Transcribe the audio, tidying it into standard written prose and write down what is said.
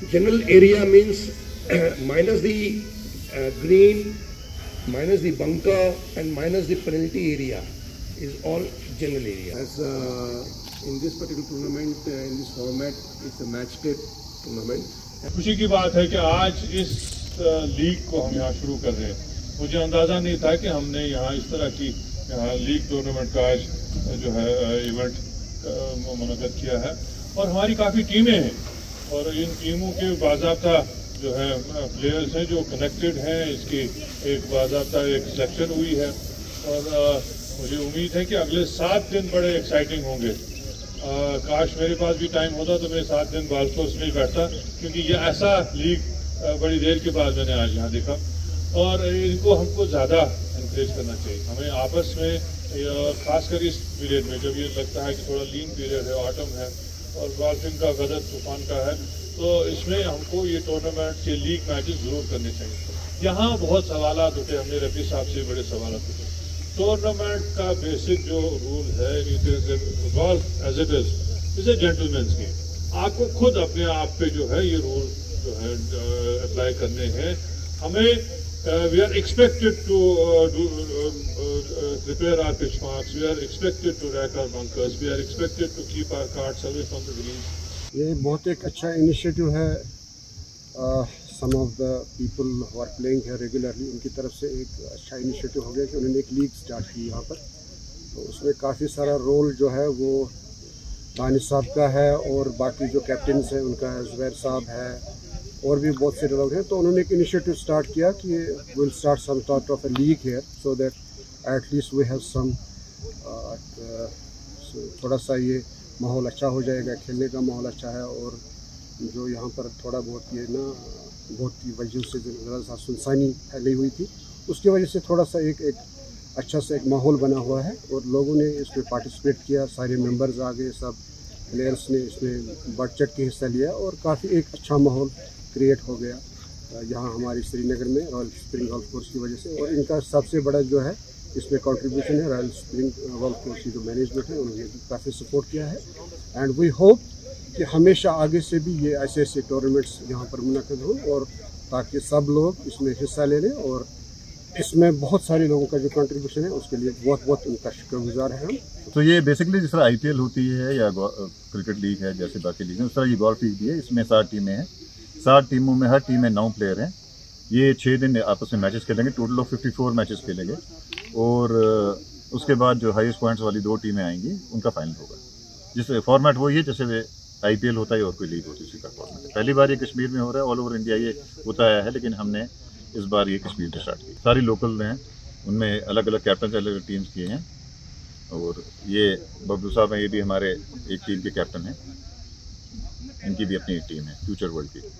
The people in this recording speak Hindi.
General area means minus the green, minus the bunker and minus the penalty area is all general area. As in this particular tournament, in this format, it's a match play tournament. खुशी की बात है कि आज इस लीग को हम यहाँ शुरू कर रहे हैं। मुझे अंदाज़ा नहीं था कि हमने यहाँ इस तरह की लीग टूर्नामेंट का आज जो है इवेंट मुनक़्क़द किया है और हमारी काफ़ी टीमें हैं और इन टीमों के बाज़ाब्ता जो है प्लेयर्स हैं जो कनेक्टेड हैं। इसकी एक बाज़ाब्ता एक सिलेक्शन हुई है और मुझे उम्मीद है कि अगले 7 दिन बड़े एक्साइटिंग होंगे। काश मेरे पास भी टाइम होता तो मैं 7 दिन बॉल कोर्स में ही बैठता, क्योंकि ये ऐसा लीग बड़ी देर के बाद मैंने आज यहाँ देखा और इनको हमको ज़्यादा एनकरेज करना चाहिए। हमें आपस में खासकर इस पीरियड में जब ये लगता है कि थोड़ा लीन पीरियड है, ऑटम है और डॉल्फिन का गदर तूफान का है, तो इसमें हमको ये टूर्नामेंट के लीग मैचेस ज़रूर करने चाहिए। यहाँ बहुत सवालात उठे, हमने रफ़ी साहब से बड़े सवालात उठे। टूर्नामेंट का बेसिक जो रूल है, golf as it is a gentleman's game. आपको खुद अपने आप पे जो है ये रूल जो है अप्लाई करने हैं। हमें we are expected to prepare our pitch marks, we are expected to rack our bunkers, we are expected to keep our carts away from the greens. ये बहुत एक अच्छा इनिशिएटिव है। Some of the people who are playing है रेगुलरली, उनकी तरफ से एक अच्छा इनिशिएटिव हो गया कि उन्होंने एक लीग स्टार्ट की यहाँ पर। तो उसमें काफ़ी सारा रोल जो है वो दानिश साहब का है और बाकी जो कैप्टन्स हैं उनका है, ज़ुबैर साहब है और भी बहुत से लोग हैं। तो उन्होंने एक इनिशिएटिव स्टार्ट किया कि will start some sort of a league here so that at least we have some थोड़ा सा ये माहौल अच्छा हो जाएगा, खेलने का माहौल अच्छा है। और जो यहाँ पर थोड़ा बहुत ये ना बहुत की वजह से ज़रा सा सुनसानी फैली हुई थी, उसकी वजह से थोड़ा सा एक अच्छा सा एक माहौल बना हुआ है और लोगों ने इसमें पार्टिसिपेट किया। सारे मेंबर्स आ गए, सब प्लेयर्स ने इसमें बढ़ चढ़ के हिस्सा लिया और काफ़ी एक अच्छा माहौल क्रिएट हो गया यहाँ हमारी श्रीनगर में रॉयल स्प्रिंग गोल्फ कोर्स की वजह से। और इनका सबसे बड़ा जो है इसमें कंट्रीब्यूशन है रॉयल स्प्रिंग गोल्फ कोर्स की जो मैनेजमेंट है, उन्होंने काफ़ी सपोर्ट किया है। एंड वी होप कि हमेशा आगे से भी ये ऐसे टूर्नामेंट्स यहाँ पर मुनक़्क़द हों और ताकि सब लोग इसमें हिस्सा ले लें। और इसमें बहुत सारे लोगों का जो कंट्रीब्यूशन है उसके लिए बहुत बहुत उनका शुक्रगुजार है हम। तो ये बेसिकली जिस तरह IPL होती है या क्रिकेट लीग है जैसे बाकी लीग है, उस तरह ये गोल्फ लीग भी है। इसमें 7 टीमें हैं, 7 टीमों में हर टीम में 9 प्लेयर हैं। ये 6 दिन आपस में मैचेस खेलेंगे, टोटल ऑफ 54 मैचेस खेलेंगे और उसके बाद जो हाईएस्ट पॉइंट्स वाली 2 टीमें आएंगी उनका फाइनल होगा। जिस फॉर्मेट वही है जैसे IPL होता है और कोई लीग होती है, उसी का फॉर्मेट है। पहली बार ये कश्मीर में हो रहा है, ऑल ओवर इंडिया ये होता आया है, लेकिन हमने इस बार ये कश्मीर में स्टार्ट की। सारी लोकल हैं, उनमें अलग अलग कैप्टन अलग अलग टीम्स किए हैं और ये बबलू साहब हैं, ये भी हमारे एक टीम के कैप्टन हैं। इनकी भी अपनी एक टीम है फ्यूचर वर्ल्ड की।